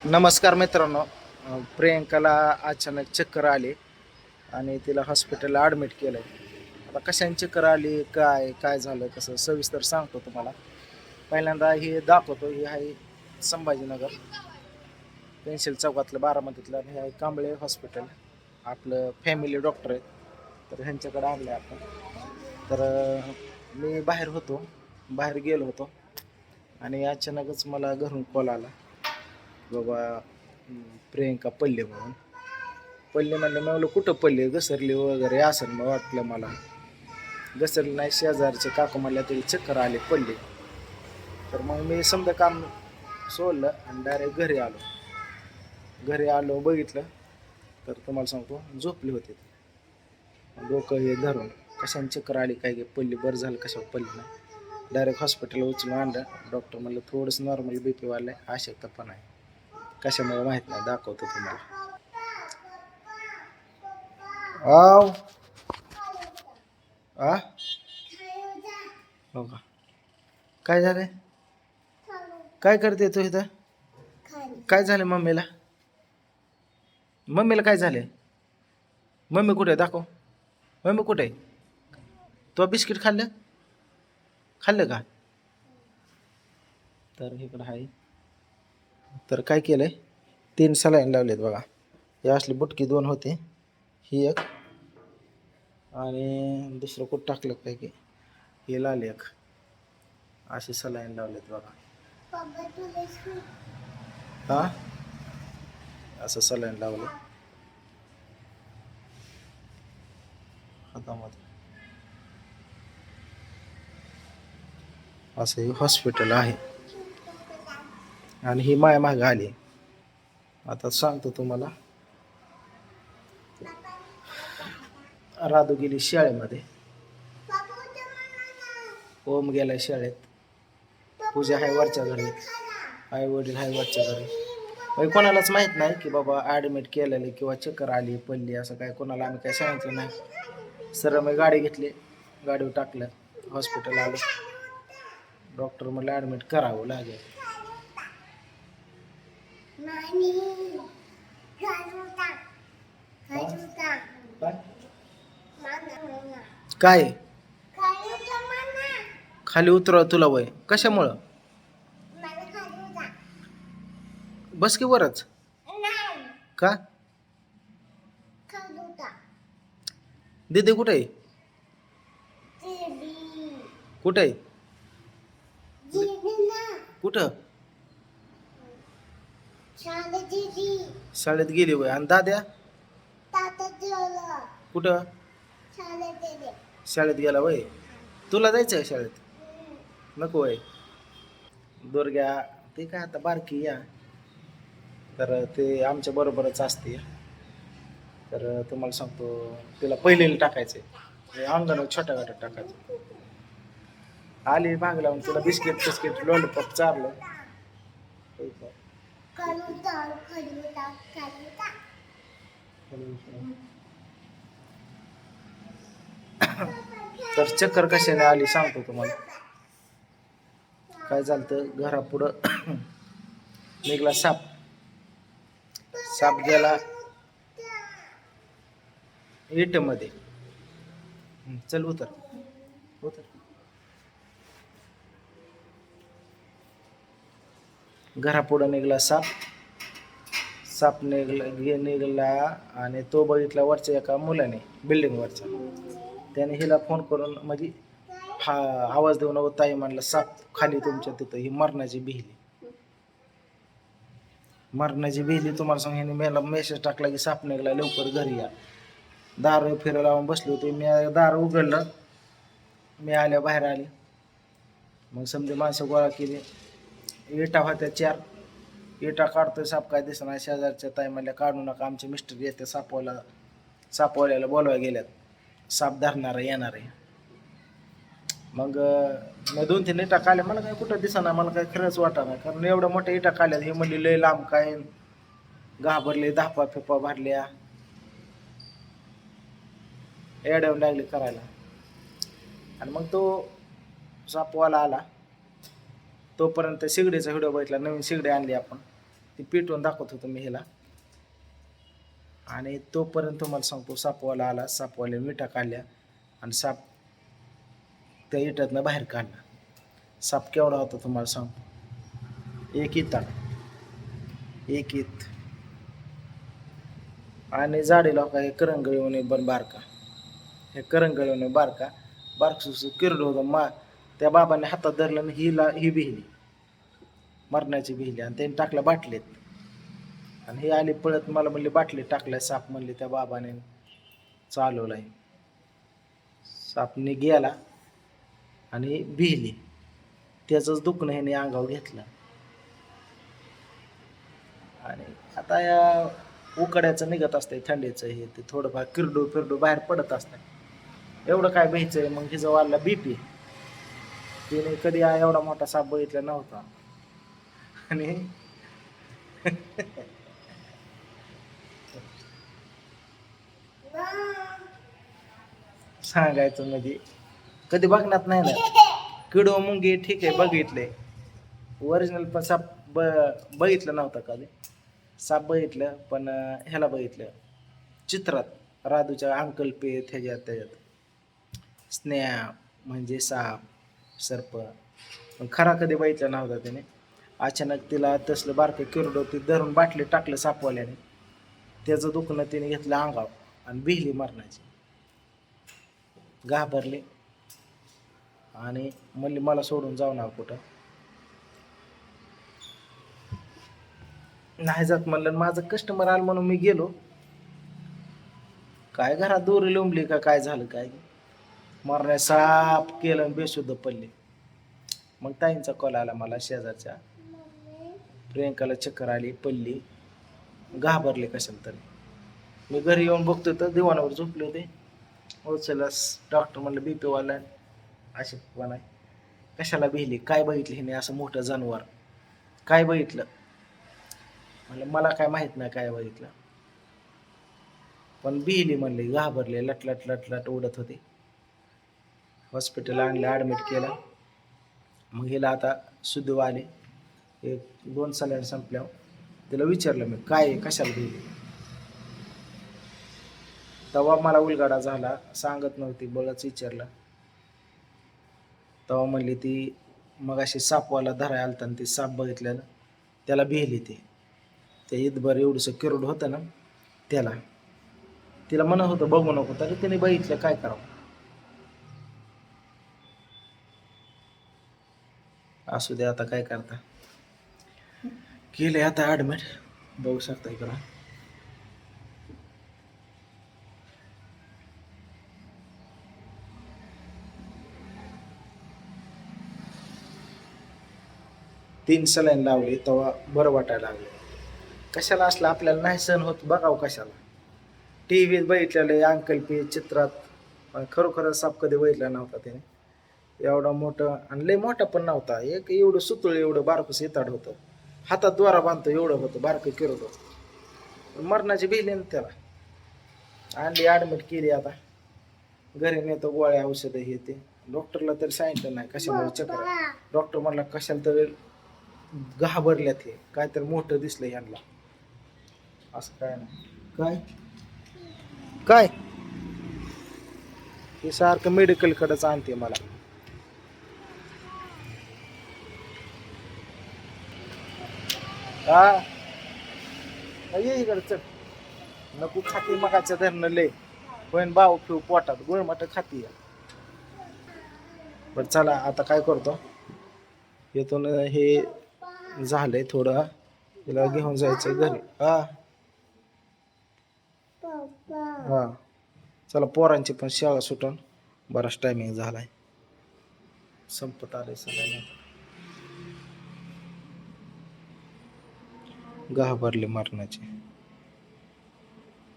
नमस्कार मित्रांनो. प्रियंकाला अचानक चक्कर आली आणि तिला हॉस्पिटलला ॲडमिट केलं आहे. आता कशाने चक्कर आली, काय काय झालं, कसं सविस्तर सांगतो तुम्हाला. पहिल्यांदा हे दाखवतो. हे आहे संभाजीनगर, पेन्सिल चौकातलं, बारामतीतलं. आणि हे आहे कांबळे हॉस्पिटल, आपलं फॅमिली डॉक्टर आहेत. तर ह्यांच्याकडे आणलं आपण. तर मी बाहेर गेलो होतो आणि अचानकच मला घरून कॉल आला, बाबा प्रियंका पडले म्हणून. पडले म्हणलं, मी म्हणलं कुठं पडले, घसरली वगैरे असेल मग वाटलं मला. घसरली नाही, शेजारचे काकू म्हणल्या तरी चक्कर आले, पडले. तर मग मी समजा काम सोडलं आणि डायरेक्ट घरी आलो बघितलं तर तुम्हाला सांगतो, झोपले होते. डोकं हे धरून कशाने चक्कर आली, काय काय पडली, बरं झालं कशावर पडली नाही. डायरेक्ट हॉस्पिटलला उचलून आणलं. डॉक्टर म्हणलं थोडंसं नॉर्मल BP वाढलं आहे, अशक्तपणा आहे. कशामुळे माहीत नाही, दाखवतो तुम्हाला. आव आ हो का, काय झालंय, काय करते तू इथं, काय झालं मम्मीला काय झालंय, मम्मी कुठे आहे, दाखव, मम्मी कुठे आहे. तू बिस्किट खाल्लं का. तर इकडं आहे. तर काय केलंय, 3 सलाईन लावलेत बघा. हे असली बुटकी 2 होते, ही एक आणि दुसरं कुठं टाकलं काय की, हे लाल एक. असे सलाईन लावलेत बघा. हा, असं सलाईन लावलं हातामध्ये. असं हे हॉस्पिटल आहे आणि ही माय मागं आली. आता सांगतो तुम्हाला. राधू गेली शाळेमध्ये, ओम गेलाय शाळेत, पूजा आहे वरच्या घरी, आई वडील आहे वरच्या घरी. म्हणजे कोणालाच माहीत नाही की बाबा ॲडमिट केलेले किंवा चक्कर आली, पडली, असं काय कोणाला आम्ही काय सांगितलं नाही. सरळ मी गाडी घेतली, गाडीवर टाकलं, हॉस्पिटल आलो. डॉक्टर मला ॲडमिट करावं लागेल. काय खाली उतरव तुला, वय कशामुळं, बस की वरच का. दीदी कुठे आहे, कुठे आहे, कुठं शाळेत गेली वय. आणि दाद्या कुठं, शाळेत गेला वय. तुला जायचं आहे शाळेत, नको वय. दुर्ग्या ते काय आता बारकी या, तर ते आमच्या बरोबरच असते. तर तुम्हाला सांगतो, तिला पहिलेला टाकायचंय, अंगण छोट्या गटात टाकायचं. आली भाग लावून, तिला बिस्किट लॉलीपॉप चारलं. तर चक्कर कशाने आली सांगतो तुम्हाला. काय झालं, घरापुढं निघला साप. साप गेला मध्ये. चल उतर, घरापुढं निघला साप. निघला आणि तो बघितला वरच्या एका मुलाने, बिल्डिंग वरच्या. त्याने हिला फोन करून म्हणजे हा आवाज देऊन, ताई म्हणला साप खाली तुमच्या तिथं, ही मरणाची बिहली तुम्हाला सांग. ह्याने मला मेसेज टाकला की साप निघाला, लवकर घरी या. दार फिरायला लावून बसली होती. मी दार उघडलं, मी बाहेर आले. मग समजे माणसं गोळा केली, विटा होत्या 4. विटा काढतोय, साप काय दिसणार. शेजारच्या ताई म्हणल्या काढू नका, आमचे मिस्टर येते सापवाल्याला बोलवाय गेल्यात, साप धरणार येणार आहे. मग मी 2-3 इटा काढल्या, मला काय कुठं दिसणार, मला काय खरंच वाटणार नाही. कारण एवढ्या मोठ्या इटा काढल्यात. हे म्हणली लय लांब, काय घाबरले, धापा फेपा भरल्या, एवढ्यावर लागली करायला. आणि मग तो सापवाला आला. तोपर्यंत शिगडीचा व्हिडिओ बघितला, नवीन शिगडी आणली आपण. ती पेटवून दाखवत होतो मी ह्याला. आणि तोपर्यंत तुम्हाला सांगतो सापवाला आला. सापवाल्याने विटा काढल्या आणि साप त्या इटातनं बाहेर काढला. साप केवढा होता तुम्हाला सांगतो, एक इता, एक इत. आणि जाडीला का हे करंगळीने पण बारका, हे करंगळीने बारका बारकस किरड होतं. त्या बाबाने हातात धरलं आणि ही भिली, मरणाची भिली, आणि त्यांनी टाकल्या बाटलीत. आणि ही आली पळत, मला म्हणली बाटली टाकलाय साप, म्हणली त्या बाबाने चालवलाय. सापने गेला आणि भिली. त्याचंच दुखणं ह्याने अंगावर घेतलं. आणि आता या उकड्याचं निघत असतंय, थंडीचं हे ते थोडंफार किरडू फिरडू बाहेर पडत असतं. एवढं काय भ्यायचंय. मग हिचं वाढला BP. तिने कधी एवढा मोठा साप बघितला नव्हता. आणि सांगायचं म्हणजे कधी बघणार नाही ना. किडो मुंगी ठीक आहे बघितले, ओरिजिनल पण साप बघितलं नव्हतं कधी. साप बघितलं पण ह्याला बघितलं चित्रात, राधूच्या अंकल पेत ह्याच्यात त्याच्यात स्नेहा म्हणजे साप सर्प. पण खरा कधी बघितला नव्हता त्याने. अचानक तिला तसलं बारकं किरडो ती धरून बाटली टाकलं सापवाल्याने. त्याचं दुखणं तिने घेतलं अंगावर आणि भिली मरणाची. घाबरले आणि म्हणली मला सोडून जाऊ ना कुठं. नाही जात म्हणलं. माझं कस्टमर आलं म्हणून मी गेलो. काय घरात दोरी लोंबली का काय झालं काय, मरण्या साप केलं आणि बेशुद्ध पडले. मग ताईंचा कॉल आला मला शेजारच्या, प्रियंकाला चक्कर आली, पडली, घाबरले कशाला तरी. मी घरी येऊन बघतो तर दिवाणावर झोपले होते. हो चला, डॉक्टर म्हणलं BP वाला अशी आहे. कशाला भिली, काय बघितलं हिने असं मोठं जानवर, काय बघितलं म्हणलं. मला काय माहित नाही काय बघितलं, पण भिली म्हणले, घाबरले, लटलट लटलट उडत होते. हॉस्पिटलला आणलं, ॲडमिट केलं. मग हिला आता सुधू आले. 1-2 सलाईन संपल्यावर तिला विचारलं मी काय कशाला भिली. तेव्हा मला उलगाडा झाला, सांगत नव्हती, बळच विचारलं. तेव्हा म्हणली ती मगाशी सापवाला धराय आलता आणि ते साप बघितल्यानं त्याला भिली. ते ईदभर एवढंसं किरड होतं ना त्याला. तिला म्हणत होतं बघू नको, तरी तिने बघितलं, काय करावं. असू दे, आता काय करता. केले आता ॲडमिट, बघू शकता इकडं. तीन सलाईन लावली तेव्हा बरं वाटायला लागलं. कशाला असलं आपल्याला नाही सहन होत बघावं कशाला. TV बघितलेलं अंकल पे चित्रात, पण खरोखर साप कधी बघितला नव्हता त्याने. एवढा मोठं आणि लय मोठा पण नव्हता, एक एवढं सुतळ एवढं बारकं येताड होतं, हातात द्वारा बांधतो एवढं होतं, बारकं किरड होतं. मरणाची भिली ना त्याला. आणली, ॲडमिट केली. आता घरी नेतो, गोळ्या औषधं हे ते. डॉक्टरला तरी सांगितलं नाही कशामुळे चक्कर. डॉक्टर म्हणला कशाला तरी घाबरल्यात, हे काहीतरी मोठं दिसलं यांना. असं काय नाही. काय काय हे सारखं मेडिकलकडेच आणते मला. हा ये इकडे चल. नको खाती मगाच्या धरणं लय पण भाऊ ठेवू पोटात, गुळमट खाती. बरं चला आता काय करतो, येथून हे झालंय थोडं, तिला घेऊन जायचं घरी. हा हा चला, पोरांची पण शाळा सुटून बराच टायमिंग झालाय, संपत आलंय सगळ्यांना. घाबरले मरणाचे.